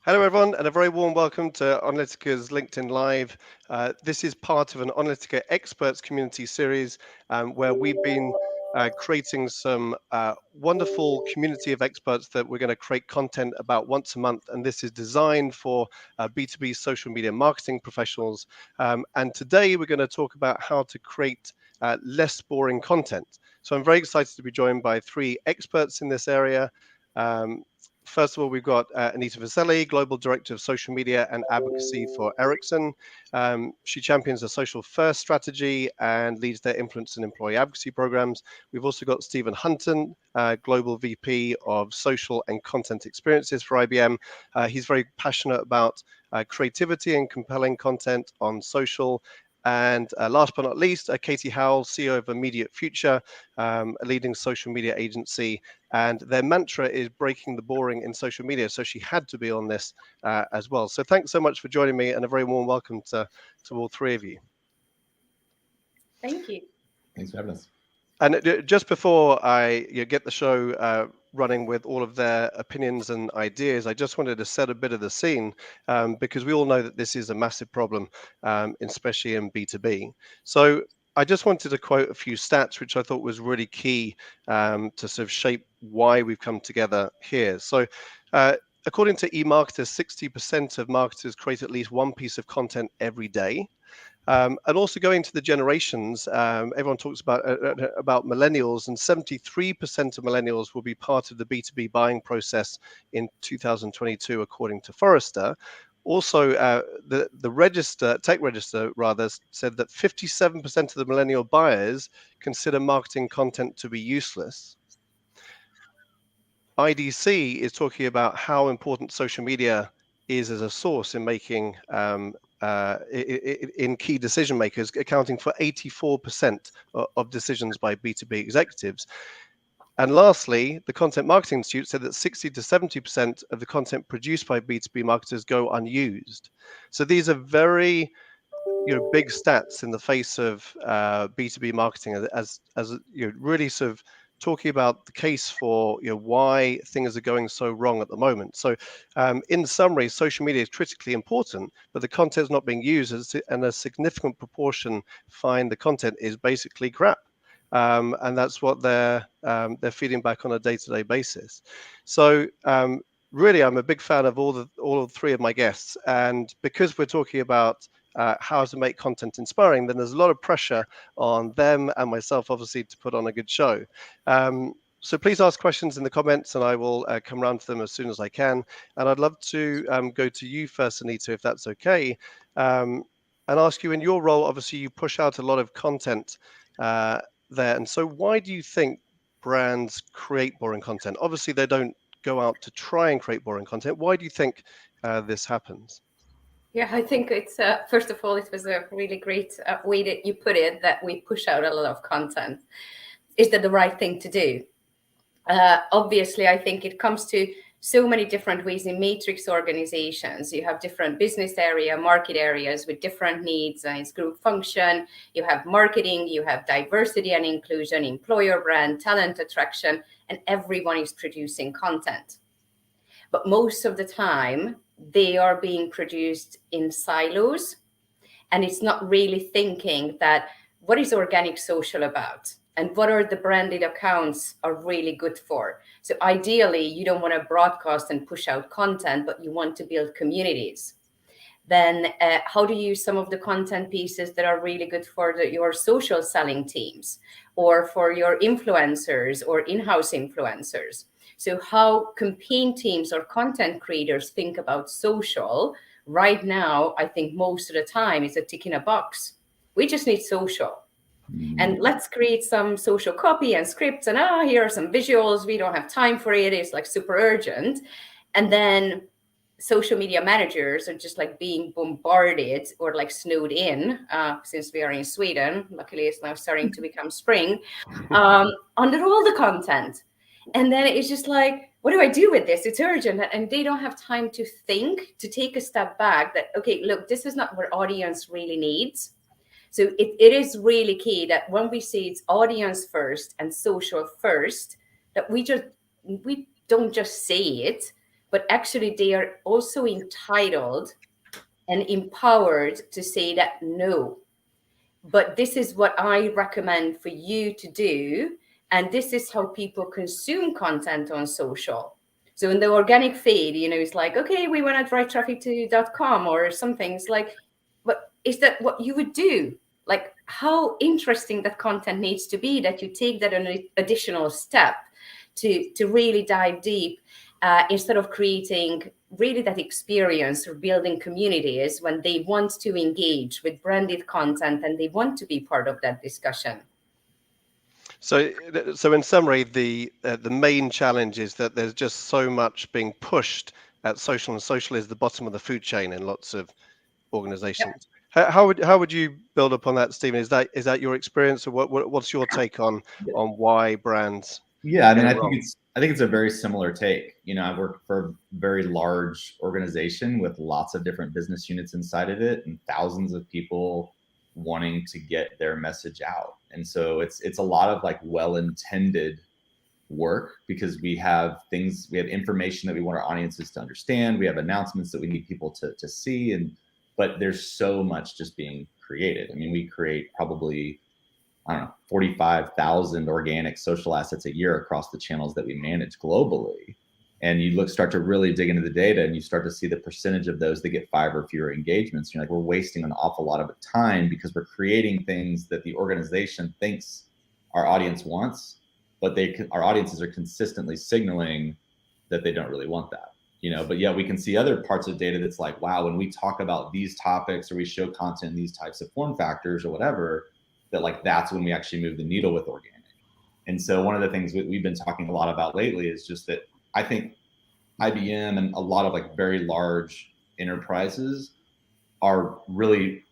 Hello, everyone, and a very warm welcome to Onalytica's LinkedIn Live. This is part of an Onalytica Experts community series where we've been creating some wonderful community of experts that we're going to create content about once a month. And this is designed for B2B social media marketing professionals. And today we're going to talk about how to create less boring content. So I'm very excited to be joined by three experts in this area. First of all, we've got e.v.o.l.v.e, Global Director of Social Media and Advocacy for Ericsson. She champions a social first strategy and leads their influence and employee advocacy programs. We've also got Stephen Hunton, Global VP of Social and Content Experiences for IBM. He's very passionate about creativity and compelling content on social. And last but not least, Katie Howell, CEO of Immediate Future, a leading social media agency. And their mantra is breaking the boring in social media. So she had to be on this as well. So thanks so much for joining me, and a very warm welcome to all three of you. Thank you. Thanks for having us. And just before I get the show running with all of their opinions and ideas, I just wanted to set a bit of the scene because we all know that this is a massive problem, especially in B2B. So I just wanted to quote a few stats, which I thought was really key to sort of shape why we've come together here. So according to eMarketers, 60% of marketers create at least one piece of content every day. And also going to the generations, everyone talks about millennials, and 73% of millennials will be part of the B2B buying process in 2022, according to Forrester. Also, the tech register rather said that 57% of the millennial buyers consider marketing content to be useless. IDC is talking about how important social media is as a source in making in key decision makers, accounting for 84% of decisions by B2B executives. And lastly, the Content Marketing Institute said that 60 to 70% of the content produced by B2B marketers go unused. So these are very big stats in the face of B2B marketing as really sort of talking about the case for why things are going so wrong at the moment. So in summary, social media is critically important, but the content is not being used, and a significant proportion find the content is basically crap. And that's what they're feeding back on a day-to-day basis. So really, I'm a big fan of all three of my guests, and because we're talking about how to make content inspiring, then there's a lot of pressure on them and myself, obviously, to put on a good show. So please ask questions in the comments, and I will come around to them as soon as I can. And I'd love to go to you first, Anita, if that's okay, and ask you, in your role, obviously, you push out a lot of content there. And so why do you think brands create boring content? Obviously, they don't go out to try and create boring content. Why do you think this happens? Yeah, I think it's, first of all, it was a really great way that you put it, that we push out a lot of content. Is that the right thing to do? Obviously, I think it comes to so many different ways in matrix organizations. You have different business area, market areas with different needs, and it's group function. You have marketing, you have diversity and inclusion, employer brand, talent attraction, and everyone is producing content. But most of the time, they are being produced in silos, and it's not really thinking that what is organic social about and what are the branded accounts are really good for. So ideally, you don't want to broadcast and push out content, but you want to build communities. Then how to use some of the content pieces that are really good for your social selling teams or for your influencers or in-house influencers. So how campaign teams or content creators think about social right now, I think most of the time is a tick in a box. We just need social. And let's create some social copy and scripts, and here are some visuals. We don't have time for it. It's like super urgent. And then social media managers are just like being bombarded or like snowed in, since we are in Sweden. Luckily, it's now starting to become spring, under all the content. And then it's just like, what do I do with this? It's urgent. And they don't have time to think, to take a step back that, okay, look, this is not what audience really needs. So it is really key that when we say it's audience first and social first, that we don't just say it, but actually they are also entitled and empowered to say that no, but this is what I recommend for you to do, and this is how people consume content on social. So in the organic feed, it's like, okay, we want to drive traffic to .com or something. It's like, but is that what you would do? Like, how interesting that content needs to be that you take that an additional step to really dive deep, instead of creating really that experience or building communities when they want to engage with branded content and they want to be part of that discussion. So in summary, the main challenge is that there's just so much being pushed at social, and social is the bottom of the food chain in lots of organizations. Yep. How would you build upon that, Stephen? Is that your experience, or what's your take on why brands? Yeah, I mean, I think it's a very similar take. I work for a very large organization with lots of different business units inside of it and thousands of people wanting to get their message out. And so it's a lot of like well-intended work, because we have information that we want our audiences to understand. We have announcements that we need people to see, but there's so much just being created. I mean, we create probably, I don't know, 45,000 organic social assets a year across the channels that we manage globally. And you start to really dig into the data, and you start to see the percentage of those that get 5 or fewer engagements. You're like, we're wasting an awful lot of time because we're creating things that the organization thinks our audience wants, but our audiences are consistently signaling that they don't really want that. But yet we can see other parts of data that's like, wow, when we talk about these topics or we show content in these types of form factors or whatever, that's when we actually move the needle with organic. And so one of the things we've been talking a lot about lately is just that I think IBM and a lot of very large enterprises are really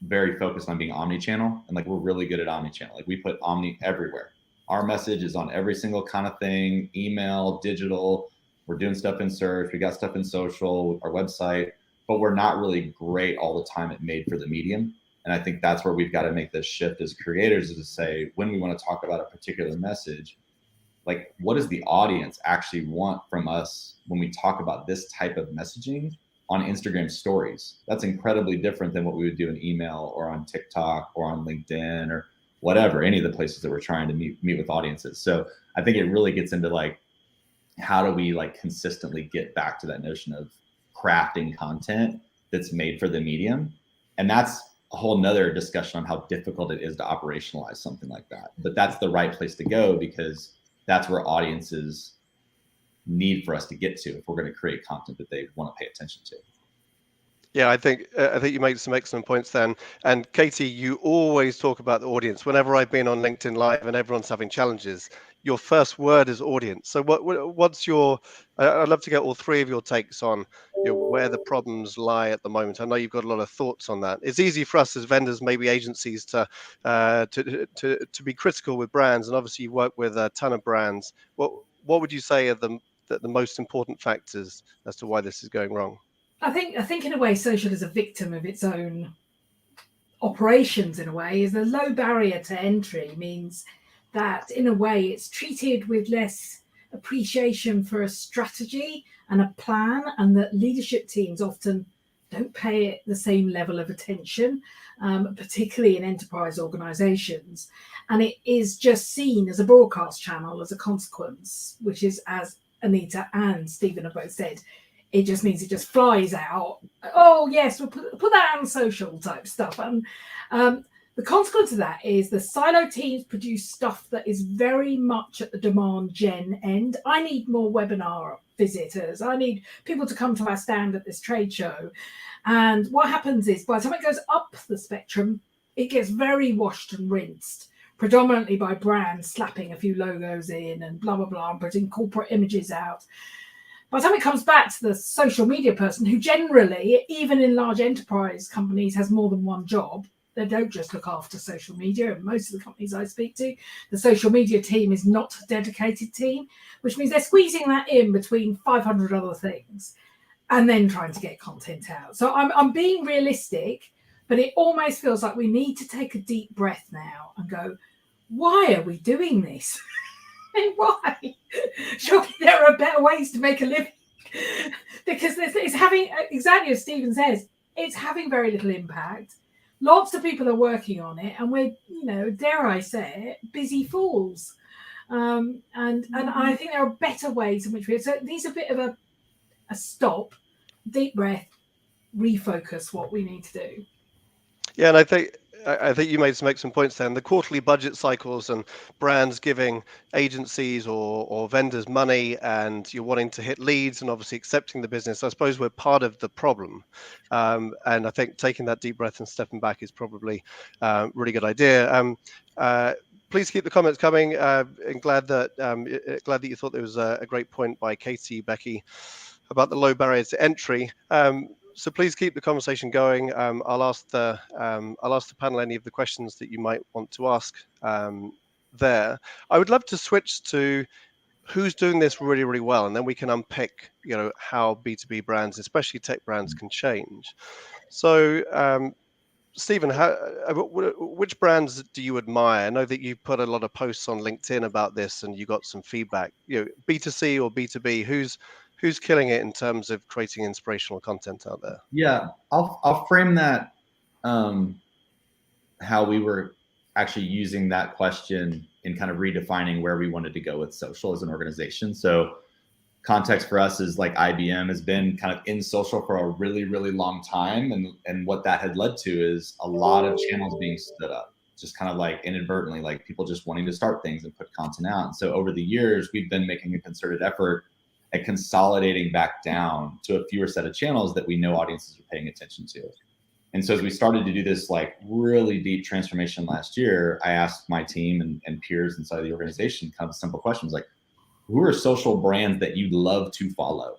very focused on being omni-channel, and we're really good at omni-channel. We put omni everywhere. Our message is on every single kind of thing: email, digital. We're doing stuff in search. We got stuff in social, our website, but we're not really great all the time at made for the medium. And I think that's where we've got to make this shift as creators, is to say, when we want to talk about a particular message, what does the audience actually want from us when we talk about this type of messaging on Instagram stories? That's incredibly different than what we would do in email or on TikTok or on LinkedIn or whatever, any of the places that we're trying to meet with audiences. So I think it really gets into how do we consistently get back to that notion of crafting content that's made for the medium. And that's a whole nother discussion on how difficult it is to operationalize something like that. But that's the right place to go, because that's where audiences need for us to get to if we're going to create content that they want to pay attention to. Yeah, I think you made some excellent points then. And Katie, you always talk about the audience. Whenever I've been on LinkedIn Live and everyone's having challenges, your first word is audience. So what's your? I'd love to get all three of your takes on where the problems lie at the moment. I know you've got a lot of thoughts on that. It's easy for us as vendors, maybe agencies, to be critical with brands, and obviously you work with a ton of brands. What would you say are the most important factors as to why this is going wrong? I think in a way, social is a victim of its own operations. In a way, is the low barrier to entry means that in a way it's treated with less appreciation for a strategy and a plan, and that leadership teams often don't pay it the same level of attention, particularly in enterprise organizations. And it is just seen as a broadcast channel as a consequence, which is, as Anita and Stephen have both said, it just means it just flies out. Oh yes, we'll put that on social type stuff. And the consequence of that is the silo teams produce stuff that is very much at the demand gen end. I need more webinar visitors. I need people to come to our stand at this trade show. And what happens is, by the time it goes up the spectrum, it gets very washed and rinsed, predominantly by brands slapping a few logos in and blah, blah, blah, and putting corporate images out. By the time it comes back to the social media person, who generally, even in large enterprise companies, has more than one job. They don't just look after social media. And most of the companies I speak to, the social media team is not a dedicated team, which means they're squeezing that in between 500 other things and then trying to get content out. So I'm being realistic, but it almost feels like we need to take a deep breath now and go, why are we doing this? Why? Surely there are better ways to make a living because it's having, exactly as Stephen says, it's having very little impact. Lots of people are working on it, and we're, dare I say it, busy fools. And I think there are better ways in which so these are a bit of a stop, deep breath, refocus what we need to do. Yeah, and I think you made some excellent points there. And the quarterly budget cycles and brands giving agencies or vendors money, and you're wanting to hit leads and obviously accepting the business. I suppose we're part of the problem. And I think taking that deep breath and stepping back is probably a really good idea. Please keep the comments coming. And glad that you thought there was a great point by Katie, Becky, about the low barriers to entry. So please keep the conversation going. I'll ask the panel any of the questions that you might want to ask there. I would love to switch to who's doing this really, really well, and then we can unpick, how B2B brands, especially tech brands, can change. So, Stephen, which brands do you admire? I know that you put a lot of posts on LinkedIn about this, and you got some feedback. B2C or B2B, who's killing it in terms of creating inspirational content out there? Yeah, I'll frame that how we were actually using that question in kind of redefining where we wanted to go with social as an organization. So context for us is like IBM has been kind of in social for a really, really long time. And what that had led to is a lot of channels being stood up, just kind of like inadvertently, like people just wanting to start things and put content out. And so over the years, we've been making a concerted effort at consolidating back down to a fewer set of channels that we know audiences are paying attention to. And so as we started to do this like really deep transformation last year, I asked my team and peers inside of the organization kind of simple questions like, who are social brands that you'd love to follow?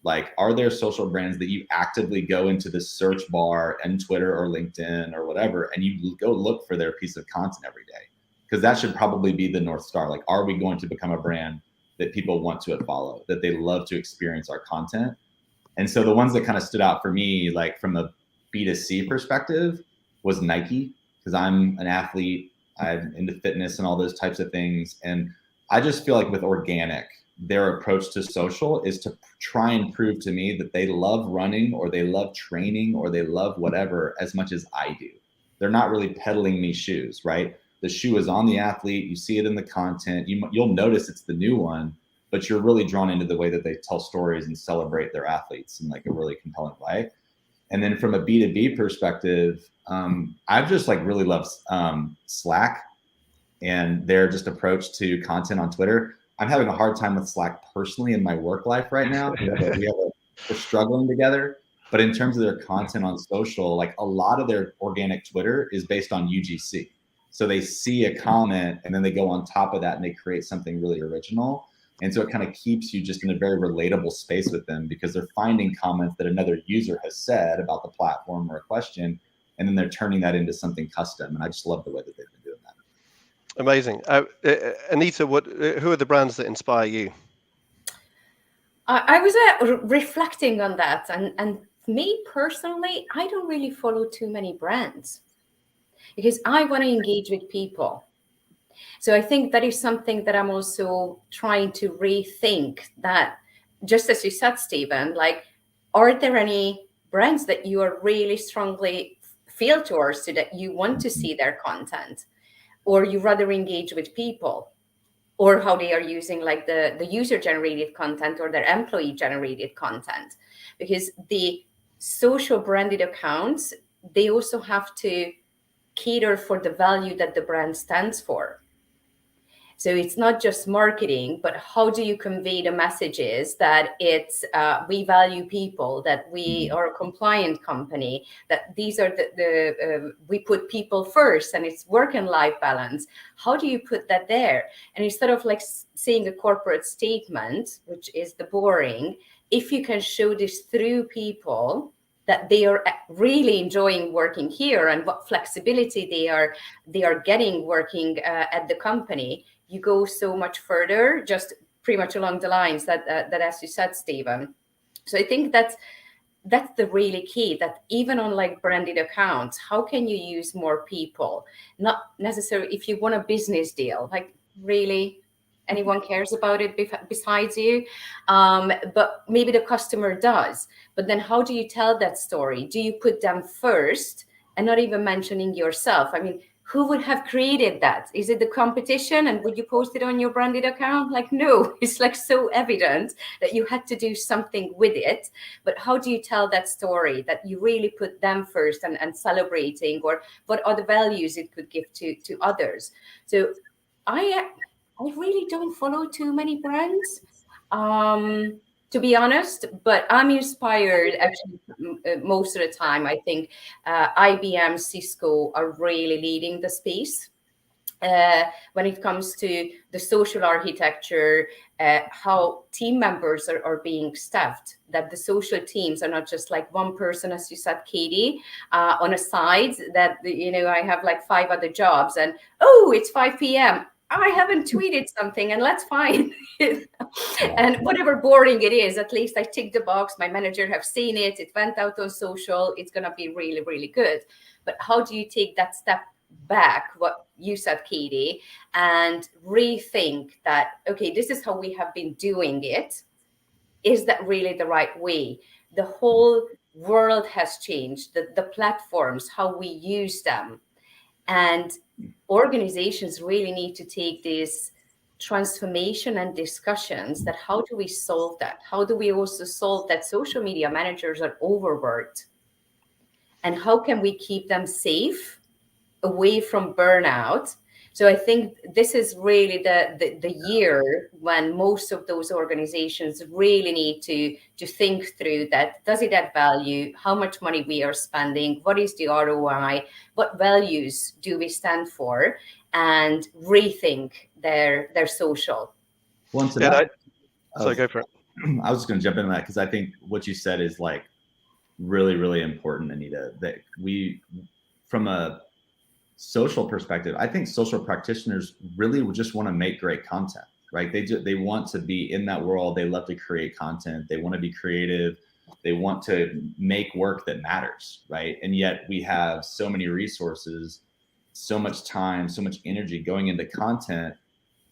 Like, are there social brands that you actively go into the search bar and Twitter or LinkedIn or whatever, and you go look for their piece of content every day? Because that should probably be the North Star. Like, are we going to become a brand that people want to follow, that they love to experience our content? And so the ones that kind of stood out for me, like from a B2C perspective, was Nike, because I'm an athlete, I'm into fitness and all those types of things. And I just feel like with organic, their approach to social is to try and prove to me that they love running or they love training or they love whatever as much as I do. They're not really peddling me shoes, right? The shoe is on the athlete. You see it in the content. You'll notice it's the new one, but you're really drawn into the way that they tell stories and celebrate their athletes in like a really compelling way. And then from a B2B perspective, I've just like really loved Slack and their just approach to content on Twitter. I'm having a hard time with Slack personally in my work life right now. We're struggling together. But in terms of their content on social, like a lot of their organic Twitter is based on UGC. So they see a comment and then they go on top of that and they create something really original. And so it kind of keeps you just in a very relatable space with them because they're finding comments that another user has said about the platform or a question, and then they're turning that into something custom. And I just love the way that they've been doing that. Amazing. Anita, who are the brands that inspire you? I was reflecting on that, and me personally, I don't really follow too many brands because I want to engage with people. So I think that is something that I'm also trying to rethink, that just as you said, Stephen, like, are there any brands that you are really strongly feel towards so that you want to see their content, or you rather engage with people, or how they are using like the user generated content or their employee generated content? Because the social branded accounts, they also have to cater for the value that the brand stands for. So it's not just marketing, but how do you convey the messages that it's we value people, that we are a compliant company, that these are we put people first, and it's work and life balance. How do you put that there? And instead of like saying a corporate statement, which is the boring, if you can show this through people, that they are really enjoying working here and what flexibility they are getting working at the company, you go so much further, just pretty much along the lines that as you said, Stephen. So I think that's the really key, that even on like branded accounts, how can you use more people? Not necessarily if you want a business deal, like really, anyone cares about it besides you. But maybe the customer does. But then how do you tell that story? Do you put them first and not even mentioning yourself? I mean, who would have created that? Is it the competition? And would you post it on your branded account? Like, no, it's like so evident that you had to do something with it. But how do you tell that story, that you really put them first and celebrating, or what are the values it could give to others? So I really don't follow too many brands, to be honest, but I'm inspired actually most of the time. I think IBM, Cisco are really leading the space when it comes to the social architecture, how team members are being staffed, that the social teams are not just like one person, as you said, Katie, on a side, that, you know, I have like 5 other jobs and, oh, it's 5 p.m. I haven't tweeted something, and let's find it. And whatever boring it is, at least I tick the box. My manager have seen it. It went out on social. It's going to be really, really good. But how do you take that step back, what you said, Katie, and rethink that, okay, this is how we have been doing it. Is that really the right way? The whole world has changed, the platforms, how we use them. And organizations really need to take this transformation and discussions, that how do we solve that? How do we also solve that social media managers are overworked? And how can we keep them safe, away from burnout? So I think this is really the year when most of those organizations really need to think through that. Does it add value? How much money we are spending? What is the ROI? What values do we stand for? And rethink their social. Once Yeah, that, so go for it. I was just going to jump into that because I think what you said is like really, really important, Anita, that we, from a social perspective, I think social practitioners really just want to make great content, right? They want to be in that world. They love to create content. They want to be creative. They want to make work that matters, right? And yet we have so many resources, so much time, so much energy going into content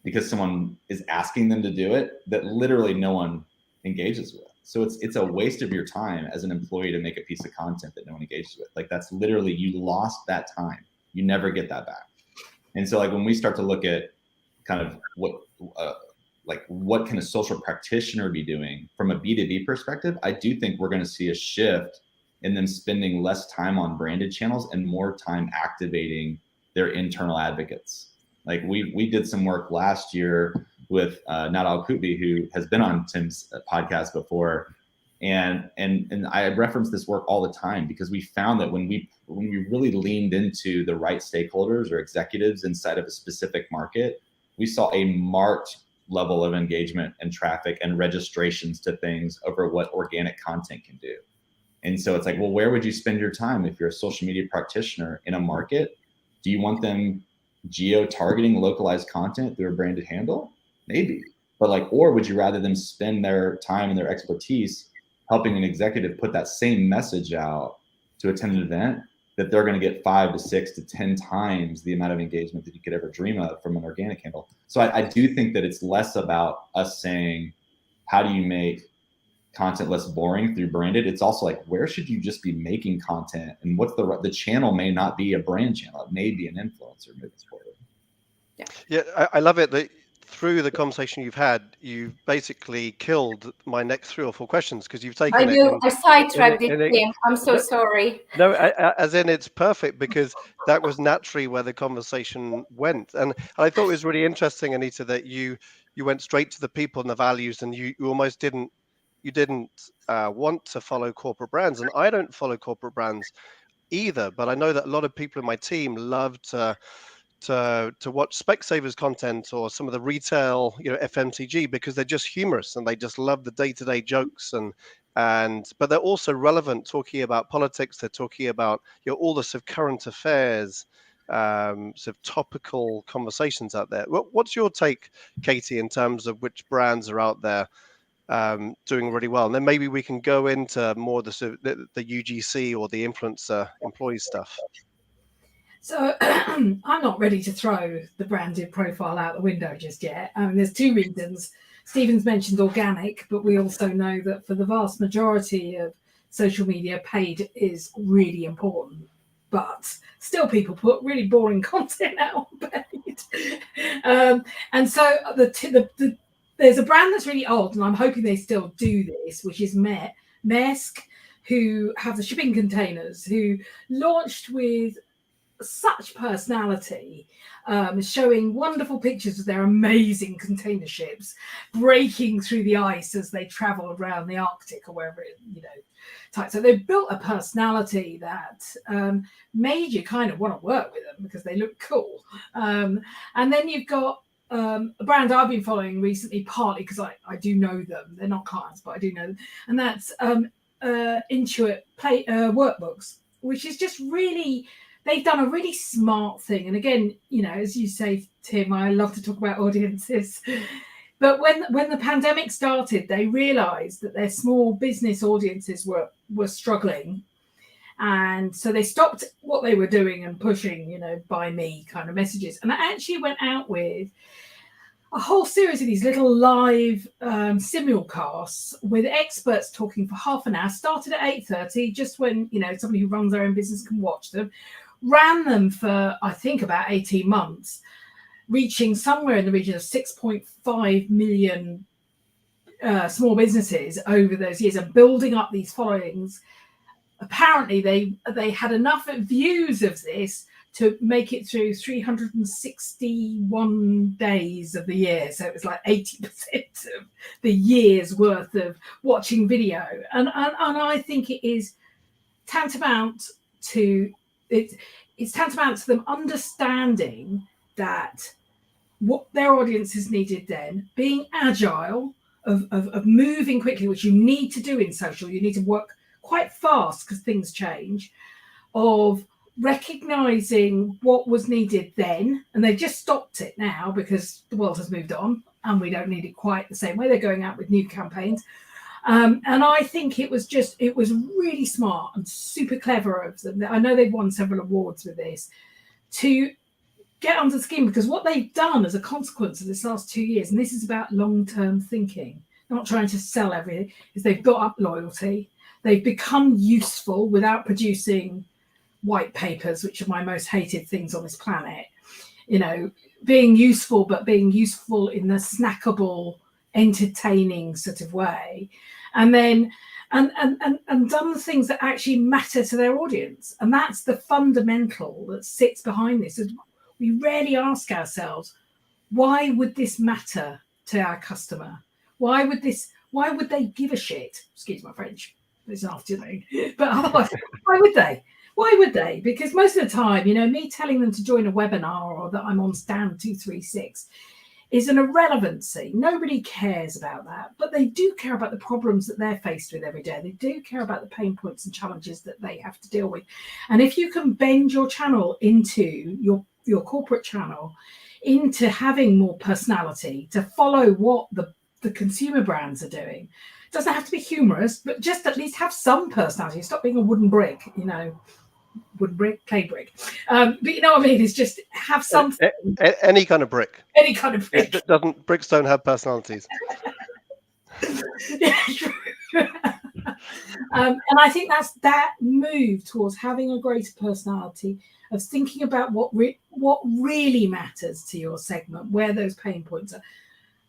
because someone is asking them to do it that literally no one engages with. So it's a waste of your time as an employee to make a piece of content that no one engages with. Like, that's literally, you lost that time. You never get that back. And so like when we start to look at kind of what can a social practitioner be doing from a B2B perspective, I do think we're going to see a shift in them spending less time on branded channels and more time activating their internal advocates. Like we did some work last year with Nadal Kutbi, who has been on Tim's podcast before. And I reference this work all the time because we found that when we really leaned into the right stakeholders or executives inside of a specific market, we saw a marked level of engagement and traffic and registrations to things over what organic content can do. And so it's like, well, where would you spend your time if you're a social media practitioner in a market? Do you want them geo-targeting localized content through a branded handle? Maybe. But like, or would you rather them spend their time and their expertise helping an executive put that same message out to attend an event that they're going to get 5 to 6 to 10 times the amount of engagement that you could ever dream of from an organic handle? So I do think that it's less about us saying, how do you make content less boring through branded? It's also like, where should you just be making content, and what's the channel may not be a brand channel. It may be an influencer moving forward. Yeah, I love it that through the conversation you've had, you've basically killed my next 3 or 4 questions, because you've taken I sidetracked it, Tim. I'm so sorry. No, as in, it's perfect, because that was naturally where the conversation went. And I thought it was really interesting, Anita, that you went straight to the people and the values, and you almost didn't want to follow corporate brands. And I don't follow corporate brands either, but I know that a lot of people in my team love to watch Specsavers content or some of the retail, FMCG, because they're just humorous and they just love the day-to-day jokes, but they're also relevant, talking about politics. They're talking about all the sort of current affairs, sort of topical conversations out there. What's your take, Katie, in terms of which brands are out there doing really well? And then maybe we can go into more the UGC or the influencer employee stuff. So I'm not ready to throw the branded profile out the window just yet. I mean, there's two reasons. Stephen's mentioned organic, but we also know that for the vast majority of social media, paid is really important. But still, people put really boring content out on paid. And so there's a brand that's really old, and I'm hoping they still do this, which is Maersk, who have the shipping containers, who launched with such personality, showing wonderful pictures of their amazing container ships breaking through the ice as they travel around the Arctic or wherever it, type. So they built a personality that made you kind of want to work with them because they look cool. And then you've got a brand I've been following recently, partly because I do know them. They're not clients, but I do know them. And that's Intuit workbooks, which is just really, they've done a really smart thing. And again, as you say, Tim, I love to talk about audiences. But when the pandemic started, they realized that their small business audiences were struggling. And so they stopped what they were doing and pushing, buy me kind of messages. And I actually went out with a whole series of these little live simulcasts with experts talking for half an hour. Started at 8:30, just when, somebody who runs their own business can watch them. Ran them for, I think, about 18 months, reaching somewhere in the region of 6.5 million small businesses over those years and building up these followings. Apparently, they had enough views of this to make it through 361 days of the year. So it was like 80% of the year's worth of watching video. And I think it is tantamount to... It's tantamount to them understanding that what their audiences needed then, being agile, of moving quickly, which you need to do in social. You need to work quite fast because things change, of recognizing what was needed then. And they just stopped it now because the world has moved on and we don't need it quite the same way. They're going out with new campaigns. And I think it was really smart and super clever of them. I know they've won several awards with this to get under the skin, because what they've done as a consequence of this last 2 years, and this is about long-term thinking, not trying to sell everything, is they've built up loyalty. They've become useful without producing white papers, which are my most hated things on this planet. Being useful, but being useful in the snackable, entertaining sort of way, and then and done the things that actually matter to their audience. And that's the fundamental that sits behind this. We rarely ask ourselves, why would this matter to our customer? Why would they give a shit? Excuse my French, it's an afternoon. But otherwise, why would they? Why would they? Because most of the time, me telling them to join a webinar or that I'm on stand 236 is an irrelevancy. Nobody cares about that, but they do care about the problems that they're faced with every day. They do care about the pain points and challenges that they have to deal with. And if you can bend your channel into your corporate channel into having more personality, to follow what the consumer brands are doing, it doesn't have to be humorous, but just at least have some personality. Stop being a wooden brick, wooden brick, clay brick. But you know what I mean? It's just have something. Any kind of brick. Any kind of brick. Bricks don't have personalities. Yeah, true. And I think that's that move towards having a greater personality, of thinking about what really matters to your segment, where those pain points are,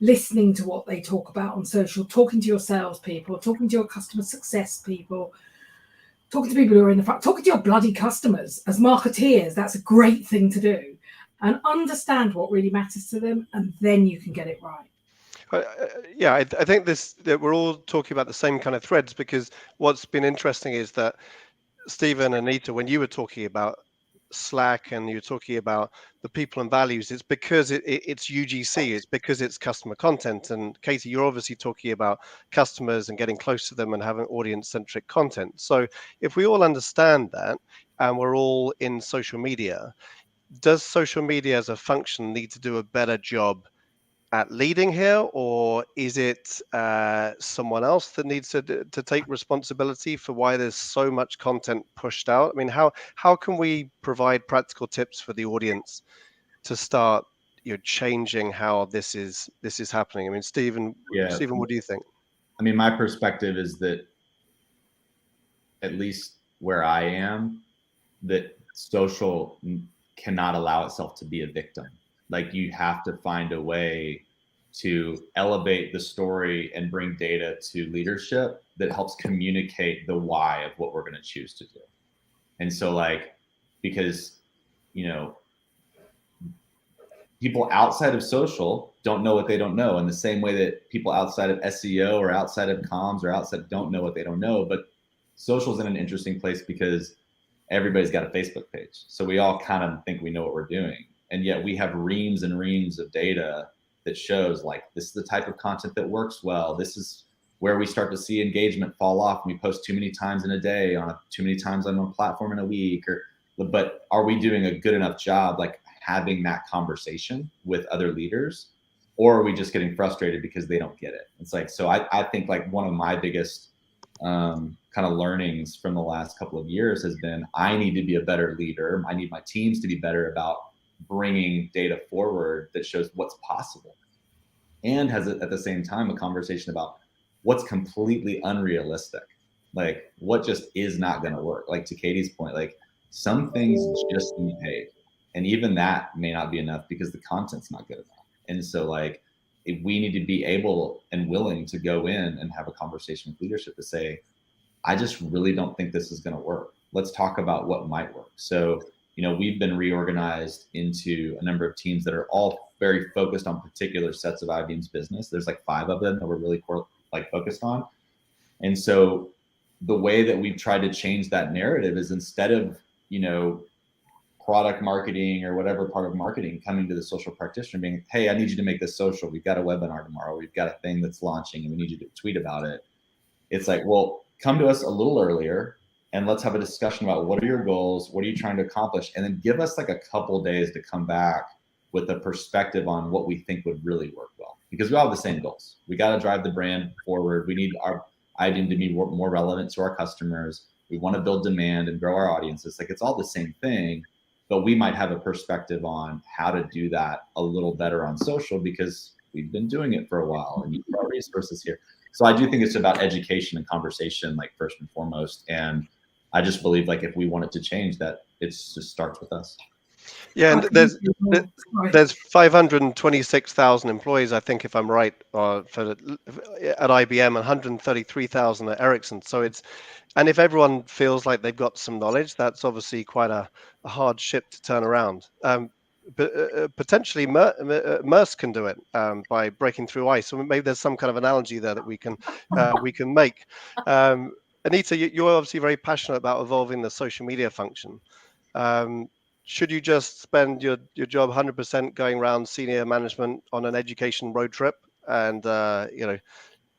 listening to what they talk about on social, talking to your salespeople, talking to your customer success people, talking to people who are in the front, talking to your bloody customers. As marketeers, that's a great thing to do, and understand what really matters to them, and then you can get it right. I think that we're all talking about the same kind of threads, because what's been interesting is that Stephen and Anita, when you were talking about Slack and you're talking about the people and values, it's because it's UGC, it's because it's customer content. And Katie, you're obviously talking about customers and getting close to them and having audience-centric content. So if we all understand that, and we're all in social media, does social media as a function need to do a better job at leading here, or is it someone else that needs to take responsibility for why there's so much content pushed out? I mean, how can we provide practical tips for the audience to start, changing how this is happening? I mean, Stephen, what do you think? I mean, my perspective is that, at least where I am, that social cannot allow itself to be a victim. Like, you have to find a way to elevate the story and bring data to leadership that helps communicate the why of what we're going to choose to do. And so, like, because, people outside of social don't know what they don't know, in the same way that people outside of SEO or outside of comms or outside don't know what they don't know. But social's in an interesting place because everybody's got a Facebook page. So we all kind of think we know what we're doing. And yet we have reams and reams of data that shows, like, this is the type of content that works well. This is where we start to see engagement fall off. We post too many times in a day, too many times on a platform in a week. But are we doing a good enough job, like, having that conversation with other leaders, or are we just getting frustrated because they don't get it? It's like, so I think, like, one of my biggest kind of learnings from the last couple of years has been, I need to be a better leader. I need my teams to be better about bringing data forward that shows what's possible, and has, at the same time, a conversation about what's completely unrealistic, like what just is not going to work. Like, to Katie's point, like, some things just need paid, and even that may not be enough because the content's not good enough. And so, like, we need to be able and willing to go in and have a conversation with leadership to say, I just really don't think this is going to work. Let's talk about what might work. So, we've been reorganized into a number of teams that are all very focused on particular sets of IBM's business. There's like 5 of them that we're really focused on. And so the way that we've tried to change that narrative is, instead of, product marketing or whatever part of marketing coming to the social practitioner being, hey, I need you to make this social. We've got a webinar tomorrow. We've got a thing that's launching and we need you to tweet about it. It's like, well, come to us a little earlier and let's have a discussion about what are your goals? What are you trying to accomplish? And then give us like a couple days to come back with a perspective on what we think would really work well. Because we all have the same goals. We got to drive the brand forward. We need our item to be more relevant to our customers. We want to build demand and grow our audiences. Like, it's all the same thing, but we might have a perspective on how to do that a little better on social because we've been doing it for a while and you've got resources here. So I do think it's about education and conversation, like, first and foremost. And I just believe, like, if we want it to change, that it just starts with us. Yeah, and there's 526,000 employees, I think, if I'm right, at IBM, and 133,000 at Ericsson. So and if everyone feels like they've got some knowledge, that's obviously quite a hard ship to turn around. But potentially Maersk can do it by breaking through ice. So maybe there's some kind of analogy there that we can make. Anita, you're obviously very passionate about evolving the social media function. Should you just spend your job 100% going around senior management on an education road trip and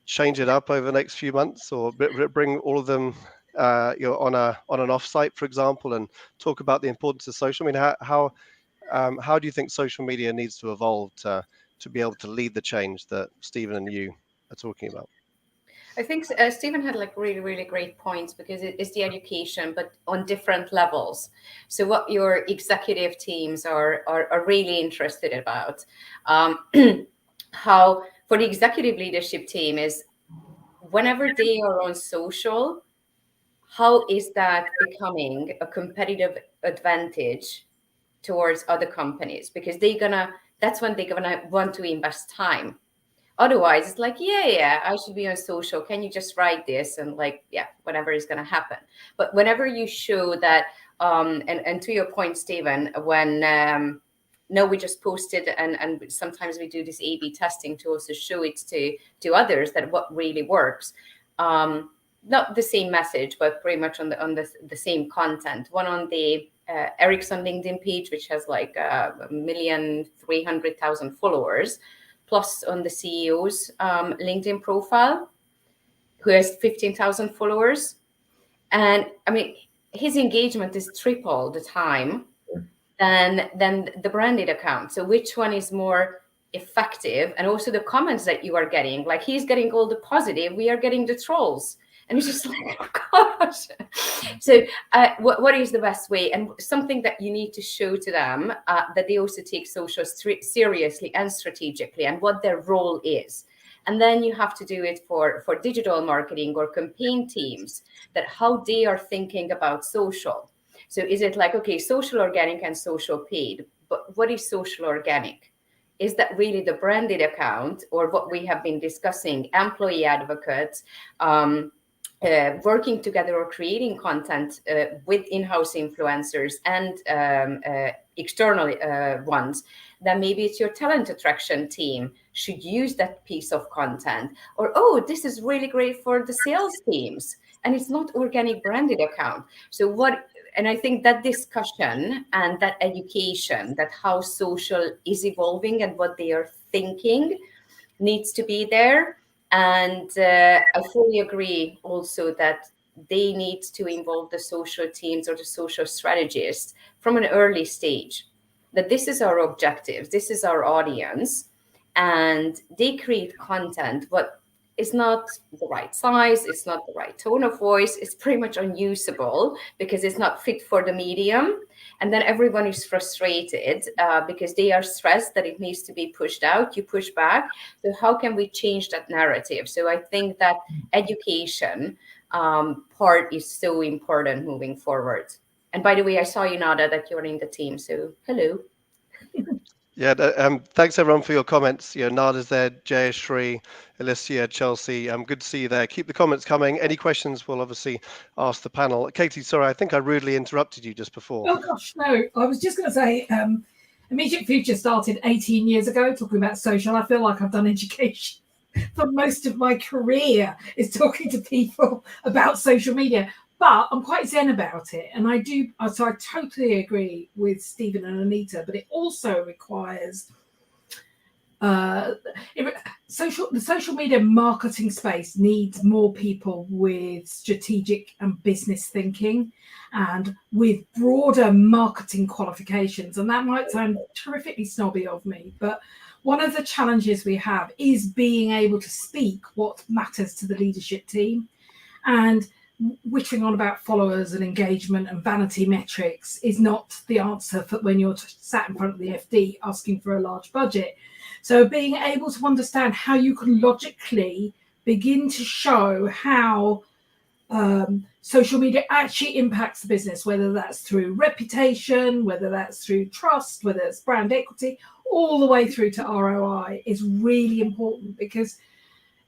change it up over the next few months, or bring all of them on an offsite, for example, and talk about the importance of social? I mean, how do you think social media needs to evolve to be able to lead the change that Stephen and you are talking about? I think Stephen had like really, really great points, because it's the education, but on different levels. So what your executive teams are really interested about, how for the executive leadership team is, whenever they are on social, how is that becoming a competitive advantage towards other companies? Because that's when they're gonna want to invest time. Otherwise, it's like, yeah, I should be on social. Can you just write this? And like, yeah, whatever is going to happen. But whenever you show that, and to your point, Stephen, when no, we just posted, and sometimes we do this A/B testing to also show it to others that what really works. Not the same message, but pretty much on the same content. One on the Ericsson LinkedIn page, which has like 1,300,000 followers. Plus on the CEO's LinkedIn profile, who has 15,000 followers. And I mean, his engagement is triple the time than the branded account. So which one is more effective, and also the comments that you are getting, like he's getting all the positive, we are getting the trolls, and it's just like, oh gosh. So what is the best way, and something that you need to show to them, that they also take social seriously and strategically, and what their role is. And then you have to do it for digital marketing or campaign teams, that how they are thinking about social. So is it like, okay, social organic and social paid, but what is social organic? Is that really the branded account, or what we have been discussing, employee advocates, working together or creating content with in-house influencers and external ones? Then maybe it's your talent attraction team should use that piece of content, or, oh, this is really great for the sales teams, and it's not organic branded account. So what, and I think that discussion and that education, that how social is evolving and what they are thinking, needs to be there. And I fully agree also that they need to involve the social teams or the social strategists from an early stage, that this is our objective, this is our audience, and they create content but it's not the right size, it's not the right tone of voice, it's pretty much unusable because it's not fit for the medium. And then everyone is frustrated because they are stressed that it needs to be pushed out, you push back. So how can we change that narrative? So I think that education part is so important moving forward. And by the way, I saw you, Nada, that you're in the team, so hello. Yeah, thanks everyone for your comments. Nada's there, Jayashri, Alicia, Chelsea. Good to see you there. Keep the comments coming. Any questions, we'll obviously ask the panel. Katie, sorry, I think I rudely interrupted you just before. Oh gosh, no. I was just going to say, Immediate Future started 18 years ago talking about social. I feel like I've done education for most of my career is talking to people about social media. But I'm quite zen about it, and I totally agree with Stephen and Anita. But it also requires the social media marketing space needs more people with strategic and business thinking, and with broader marketing qualifications. And that might sound terrifically snobby of me, but one of the challenges we have is being able to speak what matters to the leadership team, and whittering on about followers and engagement and vanity metrics is not the answer for when you're sat in front of the FD asking for a large budget. So being able to understand how you can logically begin to show how social media actually impacts the business, whether that's through reputation, whether that's through trust, whether it's brand equity, all the way through to ROI, is really important, because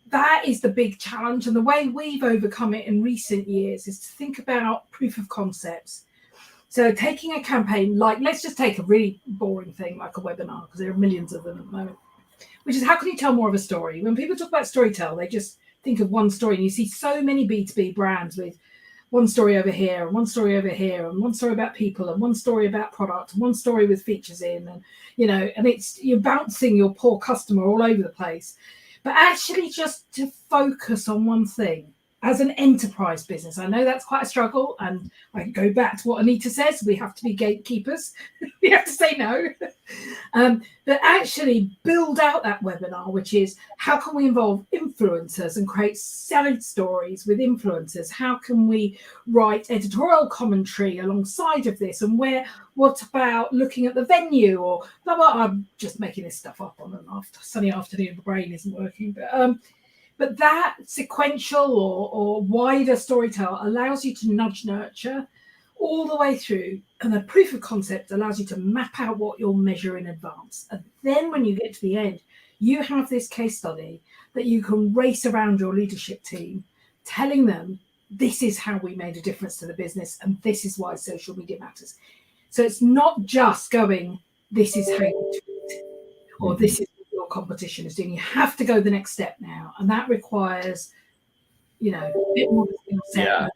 that is the big challenge. And the way we've overcome it in recent years is to think about proof of concepts. So taking a campaign, like, let's just take a really boring thing like a webinar, because there are millions of them at the moment, which is, how can you tell more of a story? When people talk about storytell, they just think of one story, and you see so many B2B brands with one story over here and one story over here and one story about people and one story about product and one story with features in, and and it's, you're bouncing your poor customer all over the place. But actually just to focus on one thing as an enterprise business. I know that's quite a struggle, and I go back to what Anita says, we have to be gatekeepers. We have to say no. But actually build out that webinar, which is, how can we involve influencers and create selling stories with influencers? How can we write editorial commentary alongside of this? And what about looking at the venue, or blah, blah. I'm just making this stuff up on an sunny afternoon, the brain isn't working. But that sequential or wider storytell allows you to nudge nurture all the way through. And the proof of concept allows you to map out what you'll measure in advance. And then when you get to the end, you have this case study that you can race around your leadership team, telling them, this is how we made a difference to the business, and this is why social media matters. So it's not just going, this is how you do it, or this is what your competition is doing. You have to go the next step now. And that requires, a bit more skill set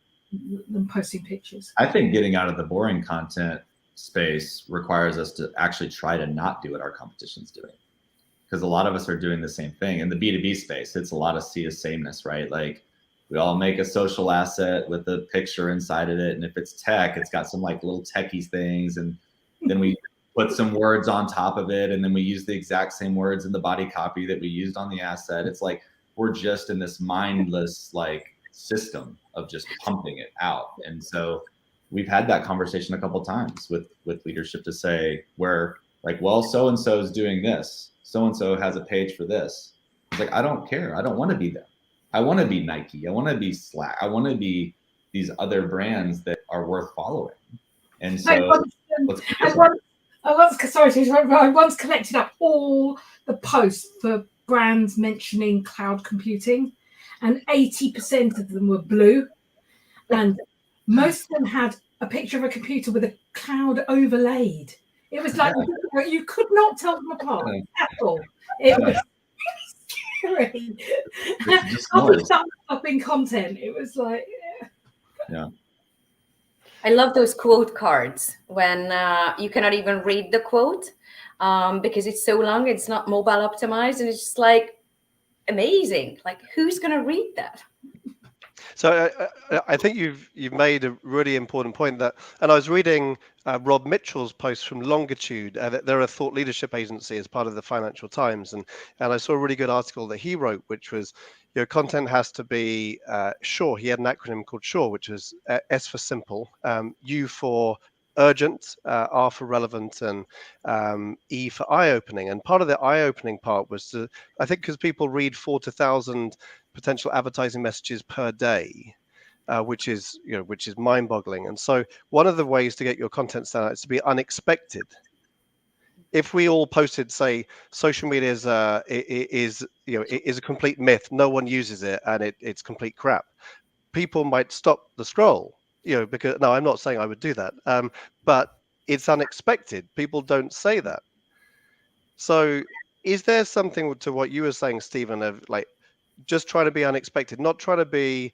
than posting pictures. I think getting out of the boring content space requires us to actually try to not do what our competition's doing. Because a lot of us are doing the same thing. In the B2B space, it's a lot of see the sameness, right? Like, we all make a social asset with a picture inside of it. And if it's tech, it's got some like little techie things. And then we put some words on top of it, and then we use the exact same words in the body copy that we used on the asset. It's like we're just in this mindless like system of just pumping it out. And so we've had that conversation a couple of times with leadership to say, where like, well, so and so is doing this, so and so has a page for this. It's like, I don't care. I don't want to be them. I want to be Nike. I want to be Slack. I want to be these other brands that are worth following. And so I once collected up all the posts for brands mentioning cloud computing, and 80% of them were blue, and most of them had a picture of a computer with a cloud overlaid. It was like you could not tell them apart at all. It was scary. After stopping content, it was like, yeah. I love those quote cards when you cannot even read the quote because it's so long, it's not mobile optimized, and it's just like amazing. Like, who's going to read that? So I think you've made a really important point that, and I was reading Rob Mitchell's post from Longitude. They're a thought leadership agency as part of the Financial Times, and I saw a really good article that he wrote, which was, content has to be SURE. He had an acronym called SURE, which is S for simple, U for urgent, R for relevant, and E for eye-opening. And part of the eye-opening part was I think because people read 4,000 potential advertising messages per day, which is mind-boggling. And so one of the ways to get your content stand out is to be unexpected. If we all posted, say, social media is a complete myth, no one uses it, and it's complete crap, people might stop the scroll. Because no, I'm not saying I would do that, but it's unexpected. People don't say that. So, is there something to what you were saying, Stephen, of like just trying to be unexpected, not trying to be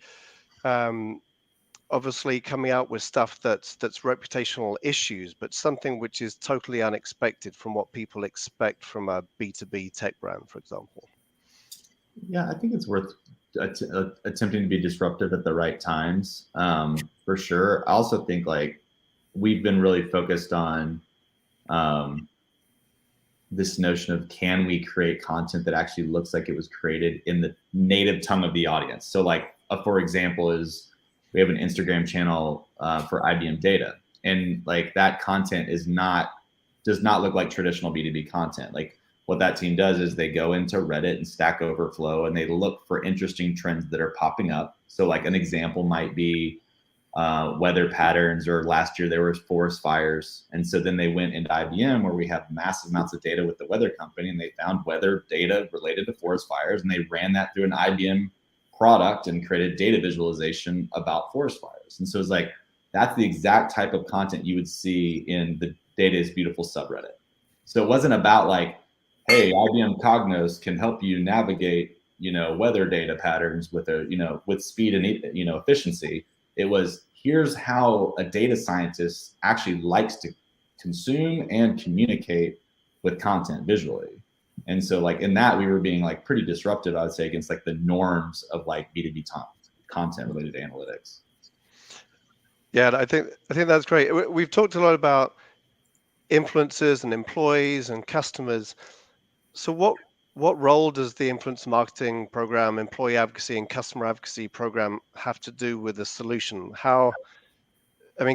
obviously coming out with stuff that's reputational issues, but something which is totally unexpected from what people expect from a B2B tech brand, for example? Yeah, I think it's worth attempting to be disruptive at the right times, for sure. I also think like we've been really focused on this notion of, can we create content that actually looks like it was created in the native tongue of the audience? So like, for example, is we have an Instagram channel for IBM data, and like that content does not look like traditional B2B content. Like what that team does is they go into Reddit and Stack Overflow and they look for interesting trends that are popping up. So like an example might be weather patterns, or last year there was forest fires. And so then they went into IBM, where we have massive amounts of data with the weather company, and they found weather data related to forest fires, and they ran that through an IBM product and created data visualization about forest fires. And so it's like, that's the exact type of content you would see in the Data is Beautiful subreddit. So it wasn't about like, hey, IBM Cognos can help you navigate, weather data patterns with with speed and, efficiency. It was, here's how a data scientist actually likes to consume and communicate with content visually. And so like in that, we were being like pretty disruptive, I would say, against like the norms of like B2B content related to analytics. Yeah, I think that's great. We've talked a lot about influencers and employees and customers. So what role does the influencer marketing program, employee advocacy and customer advocacy program have to do with the solution?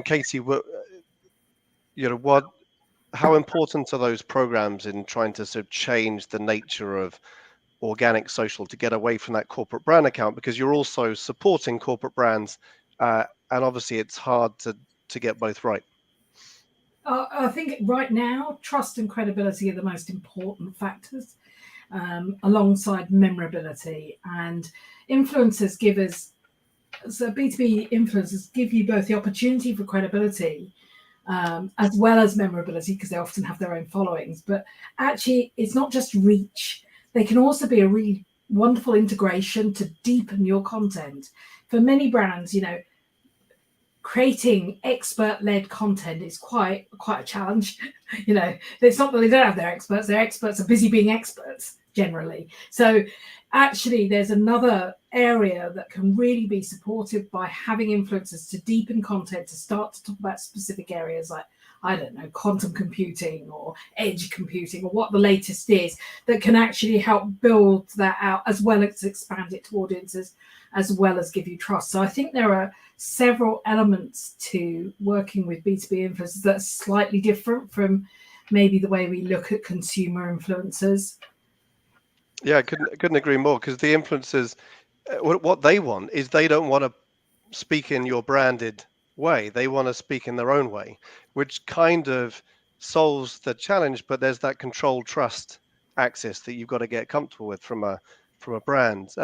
Katie, how important are those programs in trying to sort of change the nature of organic social to get away from that corporate brand account? Because you're also supporting corporate brands, and obviously it's hard to get both right. I think right now, trust and credibility are the most important factors, alongside memorability. And influencers B2B influencers give you both the opportunity for credibility as well as memorability, because they often have their own followings. But actually, it's not just reach. They can also be a really wonderful integration to deepen your content. For many brands, creating expert-led content is quite a challenge. It's not that they don't have their experts are busy being experts generally. So actually there's another area that can really be supported by having influencers to deepen content, to start to talk about specific areas like, I don't know, quantum computing or edge computing or what the latest is, that can actually help build that out as well as expand it to audiences, as well as give you trust. So I think there are several elements to working with B2B influencers that are slightly different from maybe the way we look at consumer influencers. Yeah, I couldn't agree more, because the influencers, what they want is, they don't want to speak in your branded way. They want to speak in their own way, which kind of solves the challenge. But there's that control trust axis that you've got to get comfortable with from a brand.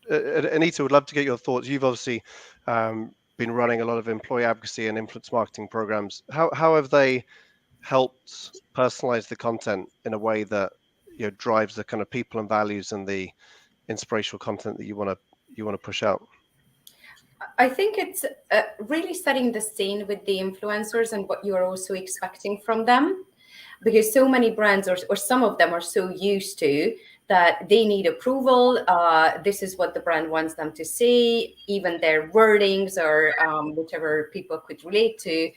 Anita, would love to get your thoughts. You've obviously been running a lot of employee advocacy and influence marketing programs. How have they helped personalize the content in a way that, you know, drives the kind of people and values and the inspirational content that you want to push out? I think it's really setting the scene with the influencers and what you are also expecting from them, because so many brands, or some of them, are so used to that they need approval. This is what the brand wants them to say. Even their wordings, or whichever people could relate to,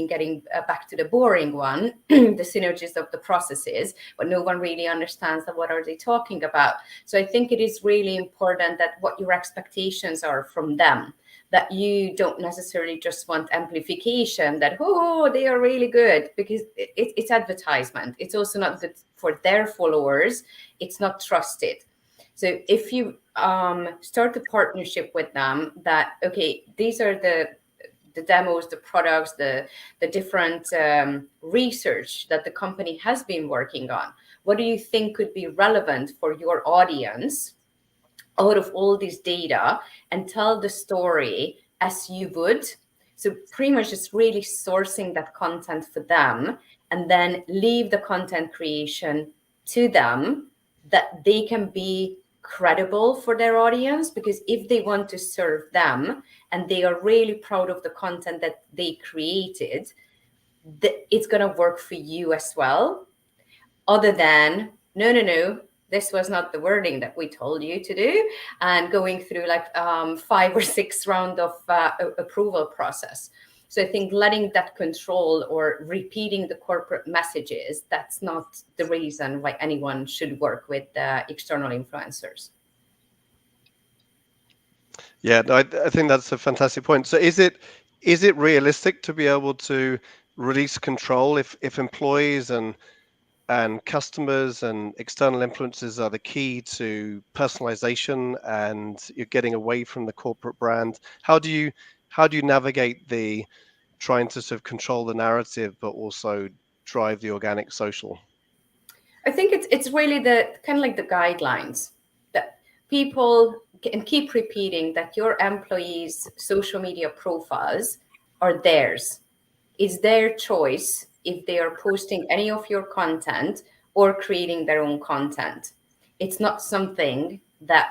getting back to the boring one, the synergies of the processes, but no one really understands that what are they talking about. So I think it is really important that what your expectations are from them, that you don't necessarily just want amplification, that, oh, they are really good, because it's advertisement. It's also not good for their followers. It's not trusted. So if you start a partnership with them, that, okay, these are the demos, the products, the different research that the company has been working on. What do you think could be relevant for your audience out of all this data, and tell the story as you would? So pretty much just really sourcing that content for them, and then leave the content creation to them, that they can be credible for their audience. Because if they want to serve them and they are really proud of the content that they created, it's going to work for you as well. Other than, no, this was not the wording that we told you to do, and going through like 5 or 6 round of approval process. So I think letting that control, or repeating the corporate messages, that's not the reason why anyone should work with external influencers. Yeah, no, I think that's a fantastic point. So is it realistic to be able to release control if employees and customers and external influencers are the key to personalization, and you're getting away from the corporate brand? How do you navigate the trying to sort of control the narrative but also drive the organic social? I think it's really the kind of like the guidelines that people can keep repeating, that your employees' social media profiles are theirs. It's their choice if they are posting any of your content or creating their own content. It's not something that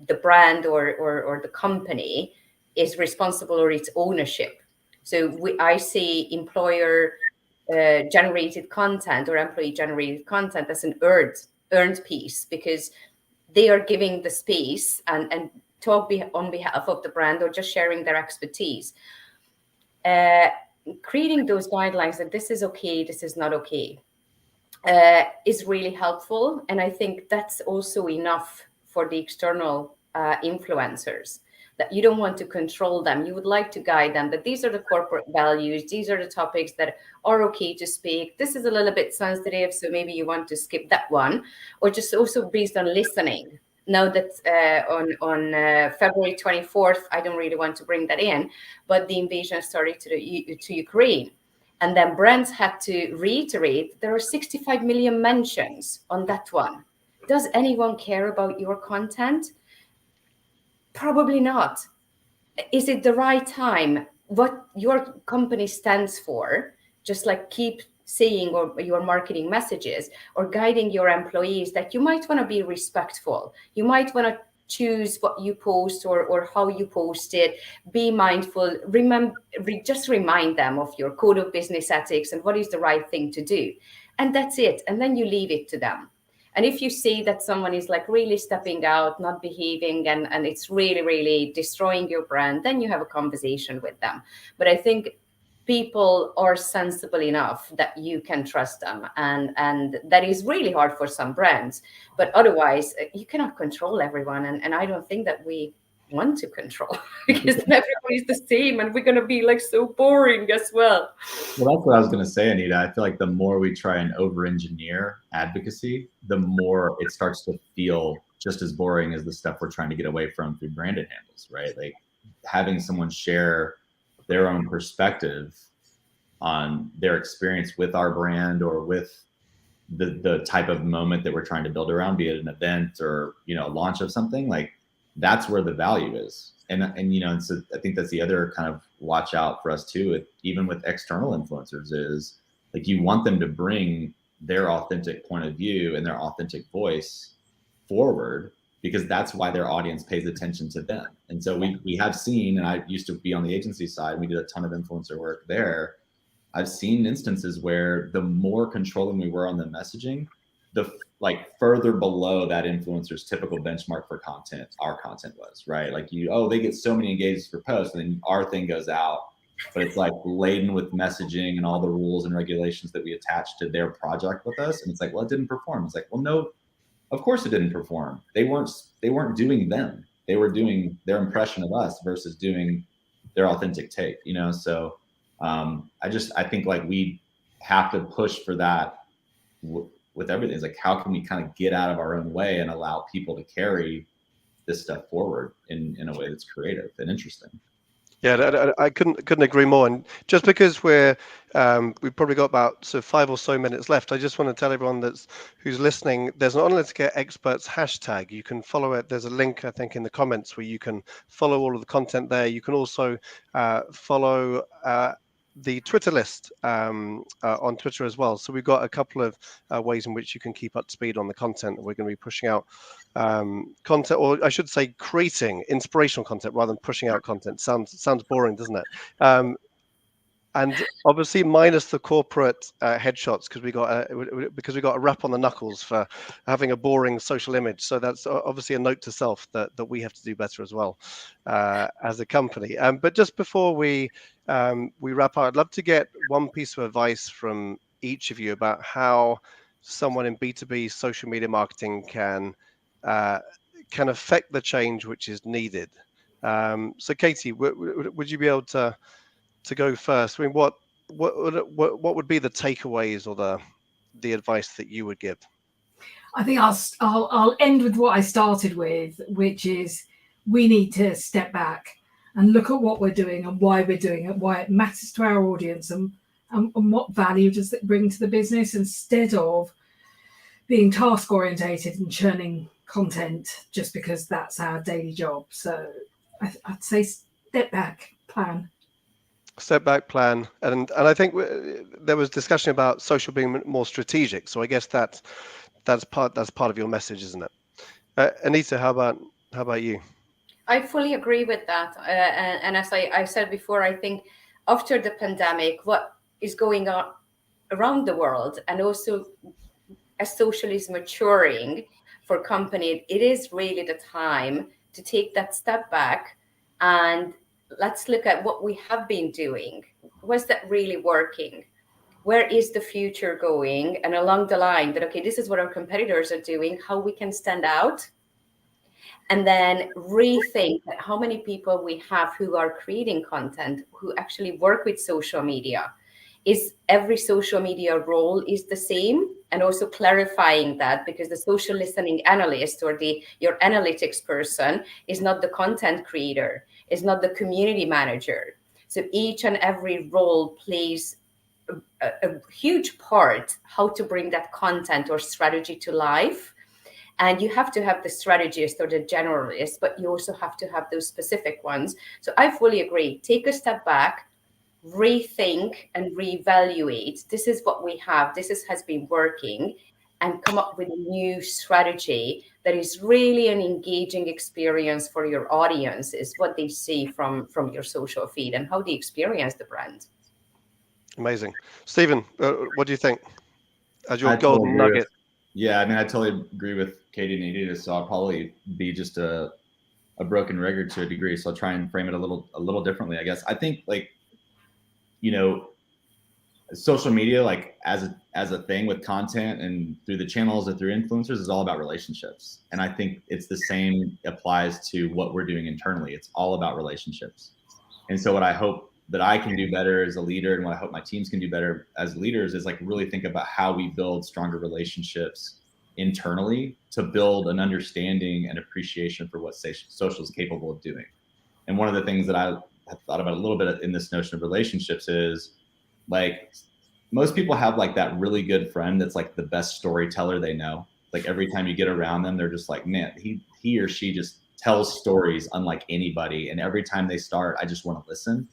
the brand or the company is responsible, or its ownership. So I see employer generated content or employee generated content as an earned piece, because they are giving the space and talk on behalf of the brand, or just sharing their expertise. Creating those guidelines that this is okay, this is not okay, is really helpful. And I think that's also enough for the external influencers, that you don't want to control them. You would like to guide them, that these are the corporate values, these are the topics that are okay to speak. This is a little bit sensitive, so maybe you want to skip that one, or just also based on listening. Now that on February 24th, I don't really want to bring that in, but the invasion started to Ukraine. And then brands had to reiterate, there are 65 million mentions on that one. Does anyone care about your content? Probably not. Is it the right time? What your company stands for, just like keep saying, or your marketing messages, or guiding your employees, that you might want to be respectful. You might want to choose what you post, or how you post it. Be mindful. Just remind them of your code of business ethics and what is the right thing to do. And that's it. And then you leave it to them. And if you see that someone is like really stepping out, not behaving, and it's really, really destroying your brand, then you have a conversation with them. But I think people are sensible enough that you can trust them. And that is really hard for some brands. But otherwise, you cannot control everyone. And I don't think that we want to control because then everybody's the same and we're going to be like so boring as well. Well, that's what I was going to say, Anita. I feel like the more we try and over-engineer advocacy, the more it starts to feel just as boring as the stuff we're trying to get away from through branded handles, right? Like having someone share their own perspective on their experience with our brand or with the type of moment that we're trying to build around, be it an event or, you know, a launch of something, like that's where the value is. And you know, and so I think that's the other kind of watch out for us too, even with external influencers, is like you want them to bring their authentic point of view and their authentic voice forward, because that's why their audience pays attention to them. And so we have seen, and I used to be on the agency side, we did a ton of influencer work there. I've seen instances where the more controlling we were on the messaging, the like further below that influencer's typical benchmark for content, our content was, right? Like they get so many engagements per post, and then our thing goes out, but it's like laden with messaging and all the rules and regulations that we attach to their project with us. And it's like, well, it didn't perform. It's like, well, no, of course it didn't perform. They weren't doing them. They were doing their impression of us versus doing their authentic take, you know? So I think like we have to push for that with everything. It's like, how can we kind of get out of our own way and allow people to carry this stuff forward in a way that's creative and interesting? Yeah, I couldn't agree more. And just because we've probably got about 5 or so minutes left, I just want to tell everyone who's listening, there's an Onalytica Experts hashtag. You can follow it. There's a link, I think, in the comments where you can follow all of the content there. You can also follow the Twitter list on Twitter as well. So we've got a couple of ways in which you can keep up to speed on the content that we're going to be pushing out. Content, or I should say creating inspirational content rather than pushing out content. Sounds boring, doesn't it? And obviously minus the corporate headshots, because we got a rap on the knuckles for having a boring social image. So that's obviously a note to self that we have to do better as well as a company. But just before we wrap up, I'd love to get one piece of advice from each of you about how someone in B2B social media marketing can affect the change which is needed. So Katie, would you be able to go first? I mean, what would be the takeaways or the advice that you would give? I think I'll end with what I started with, which is we need to step back and look at what we're doing and why we're doing it, why it matters to our audience, and what value does it bring to the business, instead of being task orientated and churning content just because that's our daily job. So I'd say step back, plan. Step back, plan, and I think there was discussion about social being more strategic. So I guess that's part of your message, isn't it? Anita, how about you? I fully agree with that. And as I said before, I think after the pandemic, what is going on around the world, and also as social is maturing for companies, it is really the time to take that step back and let's look at what we have been doing. Was that really working? Where is the future going? And along the line that, okay, this is what our competitors are doing, how we can stand out. And then rethink how many people we have who are creating content, who actually work with social media. Is every social media role is the same? And also clarifying that, because the social listening analyst or your analytics person is not the content creator, is not the community manager. So each and every role plays a huge part how to bring that content or strategy to life. And you have to have the strategist or the generalist, but you also have to have those specific ones. So I fully agree. Take a step back, rethink and reevaluate. This is what we have. Has been working, and come up with a new strategy that is really an engaging experience for your audience, is what they see from your social feed and how they experience the brand. Amazing. Stephen, what do you think as your golden nugget? Yeah, I mean, I totally agree with Katie and Anita. So I'll probably be just a broken record to a degree. So I'll try and frame it a little differently, I guess. I think, like, you know, social media, like as a thing with content and through the channels or through influencers, is all about relationships. And I think it's the same applies to what we're doing internally. It's all about relationships. And so what I hope that I can do better as a leader, and what I hope my teams can do better as leaders, is like really think about how we build stronger relationships internally to build an understanding and appreciation for what social is capable of doing. And one of the things that I have thought about a little bit in this notion of relationships is, like, most people have like that really good friend that's like the best storyteller they know. Like every time you get around them, they're just like, man, he or she just tells stories unlike anybody. And every time they start, I just want to listen.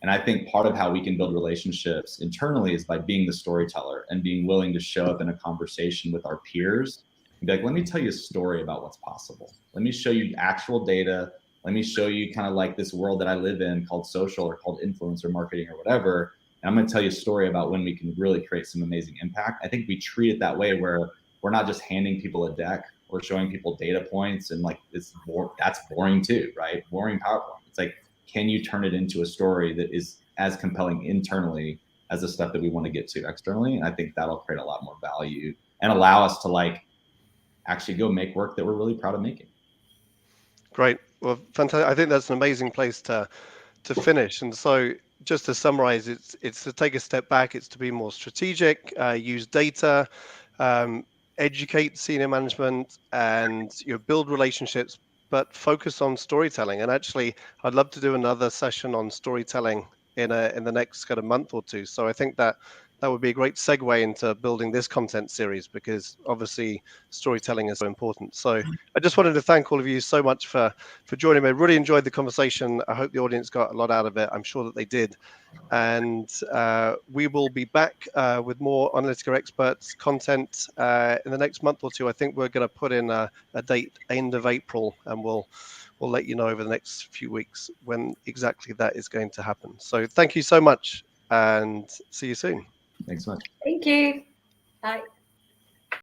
And I think part of how we can build relationships internally is by being the storyteller and being willing to show up in a conversation with our peers and be like, let me tell you a story about what's possible. Let me show you actual data. Let me show you kind of like this world that I live in called social or called influencer marketing or whatever. And I'm going to tell you a story about when we can really create some amazing impact. I think we treat it that way, where we're not just handing people a deck or showing people data points and like that's boring too, right? Boring PowerPoint. It's like, can you turn it into a story that is as compelling internally as the stuff that we want to get to externally? And I think that'll create a lot more value and allow us to like actually go make work that we're really proud of making. Great. Well, fantastic. I think that's an amazing place to finish. And so just to summarize, it's to take a step back. It's to be more strategic, use data, educate senior management, and build relationships, but focus on storytelling. And actually, I'd love to do another session on storytelling in the next kind of month or two. So I think that would be a great segue into building this content series, because obviously storytelling is so important. So I just wanted to thank all of you so much for joining me. I really enjoyed the conversation. I hope the audience got a lot out of it. I'm sure that they did. And we will be back with more Onalytica Experts content in the next month or two. I think we're going to put in a date, end of April, and we'll let you know over the next few weeks when exactly that is going to happen. So thank you so much, and see you soon. Thanks so much. Thank you. Bye.